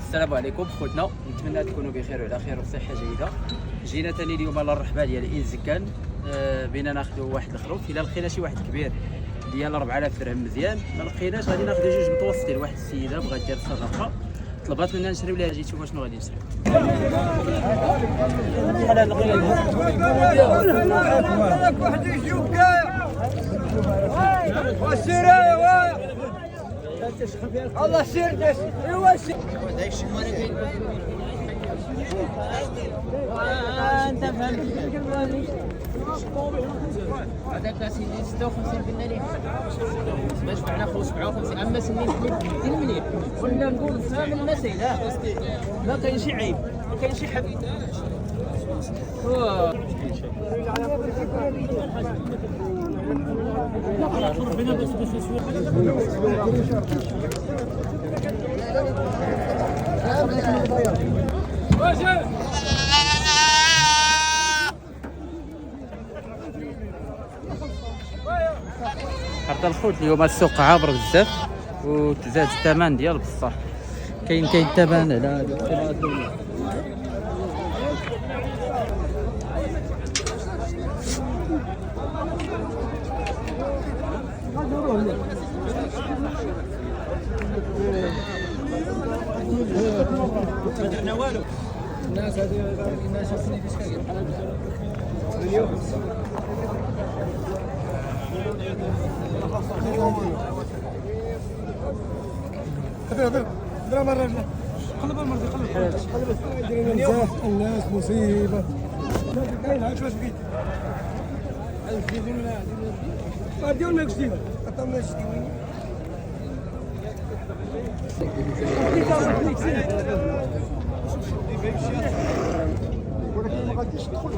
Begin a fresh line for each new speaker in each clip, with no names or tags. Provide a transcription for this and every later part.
السلام عليكم خوتنا، نتمنى تكونوا بخير وعلى خير وصحه جيده. جينا ثاني اليوم على الرحبه ديال إنزكان، بينا ناخذوا واحد الخروف. الا لقينا شي واحد كبير ديال 4000 درهم مزيان، ما لقيناش غادي ناخذوا جوج متوسطين. واحد السيده بغات دير صدقه طلبات منا نشريو لها، جيت شوف شنو غادي نشري. بحال هاد
واحد يشوف كاع وسير الله سير ايوا سير
انت فهمت هذاك سيدي 56 قلنا ليه باش بعنا 57. اما سنين حليت جديد مليح ولا نقول فهم المسائل. ما كاين شي عيب، ما كاين شي حب.
عرض الخوت اليوم السوق عابر بزاف وتزاد الثمن ديال بصح. كاين الثمن على هاد القطعات.
ما والو الناس هذه الناس شافوني باش كاين اليوم لا مرة قلب المرضي قلب الناس مصيبة كاين هاك واش بقيت ديال ماكش ديال عطاونا شي ولكن ما غاديش تدخل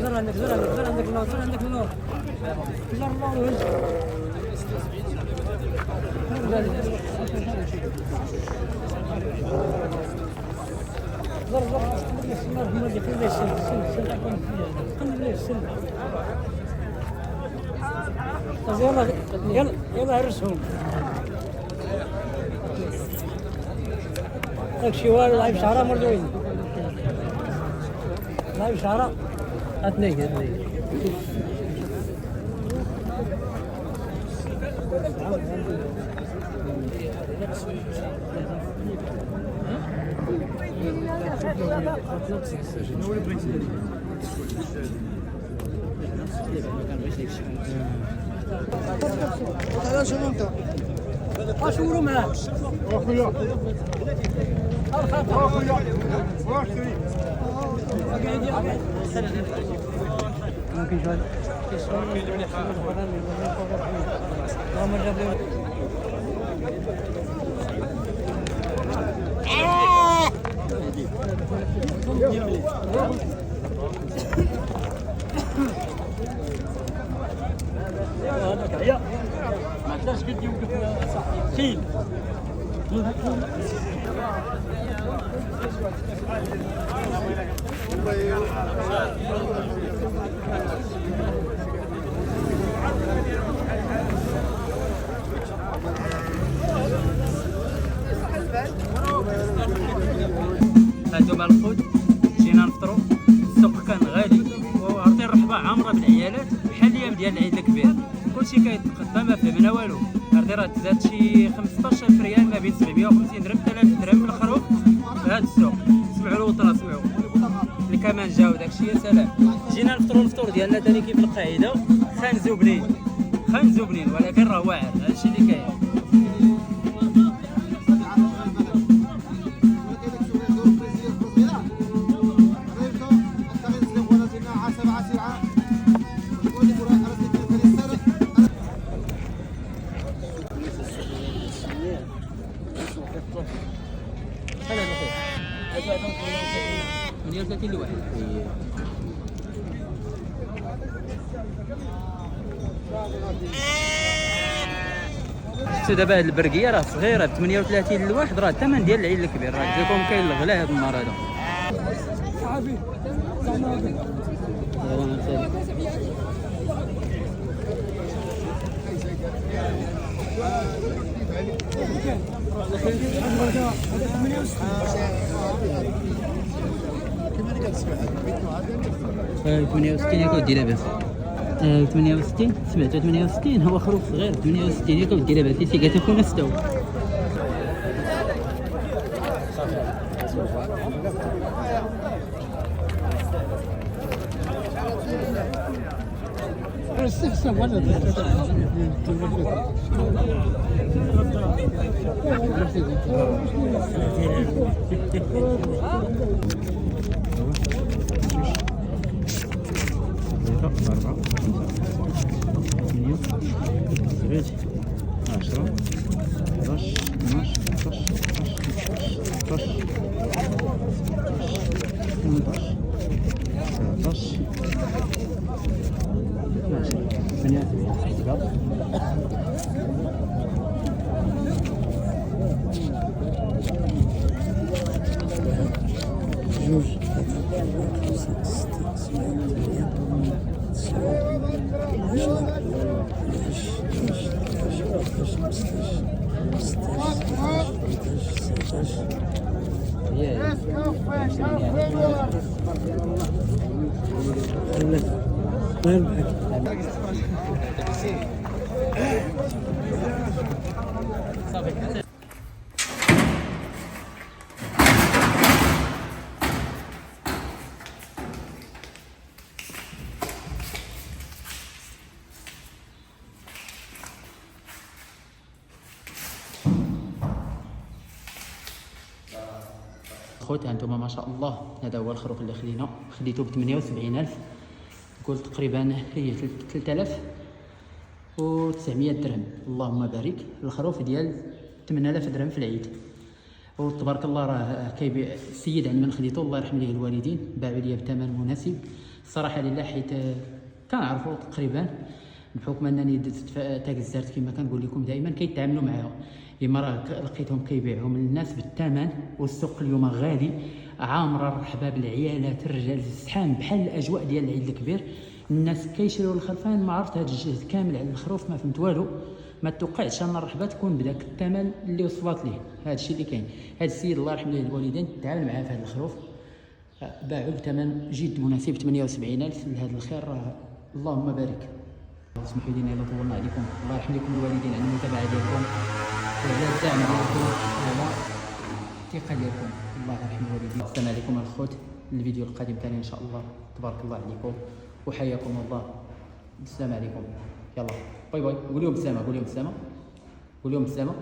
زر عندك النور زر عندك النور زر النور يلا هرسهم داكشي والو لايف شعره مردوين لايف شعره هاتني هذا شنو انت؟ اشوروا معاه اخويا اخويا واش تريد؟ ممكن شويه هذاك عيا ما عندناش قد يوقف سيل
هادو الخوت جينا نفطروا. السوق كان غالي وعرفتي الرحبه عامره بالعيالات بحال الايام ديال العيد الكبير. كلشي كيتقدم ما فهمنا والو. عرفتي راه تزاد شي 15000 ريال ما بين 750 درهم 3000 درهم في الخروف في هذا السوق. سمعوا الوطره سمعوا اللي كمان جاو داكشي يا سلام. جينا نفطروا الفطور ديالنا ثاني كيف القاعده خنزو بنين ولكن راه واعر. هادشي اللي كاين. من 30 لواحد. شتو دابا هاد البرقيه راه صغيره ب 38 لواحد، راه الثمن ديال العيد الكبير. راه قلت لكم كاين الغلا هاد النهار هذا. 68 ياك ودي لاباس. 68 سمعت 68 هو خروف صغير. 68 ياك ودي لاباس سي كتكون استوى. خوت هانتوما ما شاء الله هذا هو الخروف اللي خديته ب 78000. قلت تقريبا هي 3900 درهم. اللهم بارك. الخروف ديال 8000 درهم في العيد. وتبارك الله راه كيبيع السيد عند من خديته الله يرحم ليه الوالدين باعوا لي بثمن مناسب الصراحه لله، حيت كنعرفوا تقريبا بحكم انني دزت في تاك الزرت كما كنقول لكم دائما كيتعاملوا معاهم. اما راه لقيتهم كيبيعهم للناس بالثمن، والسوق اليوم غالي عامره الرحبه بالعيالات الرجال الزحام بحال الاجواء ديال العيد الكبير. الناس كيشريو الخرفان. ما عرفت هذا الجهد كامل على الخروف ما فهمت والو. ما توقعتش ان الرحبه تكون بداك الثمن اللي وصلت ليه. هذا الشيء اللي كاين. هذا السيد الله يرحم ليه الوالدين تعامل معاه في هذا الخروف باعوا بثمن جد مناسب 78000 لهذا الخير. اللهم بارك. اسمحوا لي الا طولنا عليكم. الله يرحم لكم الوالدين على المتابعه ديالكم وعلى الدعم ديالكم وعلى الثقه ديالكم. الله يرحم الوالدين. السلام عليكم الخوت. الفيديو القادم ثاني ان شاء الله. تبارك الله عليكم وحياكم الله. السلام عليكم. يلا باي باي. قول لهم بالسلامه. قول لهم بالسلامه. قول لهم بالسلامه.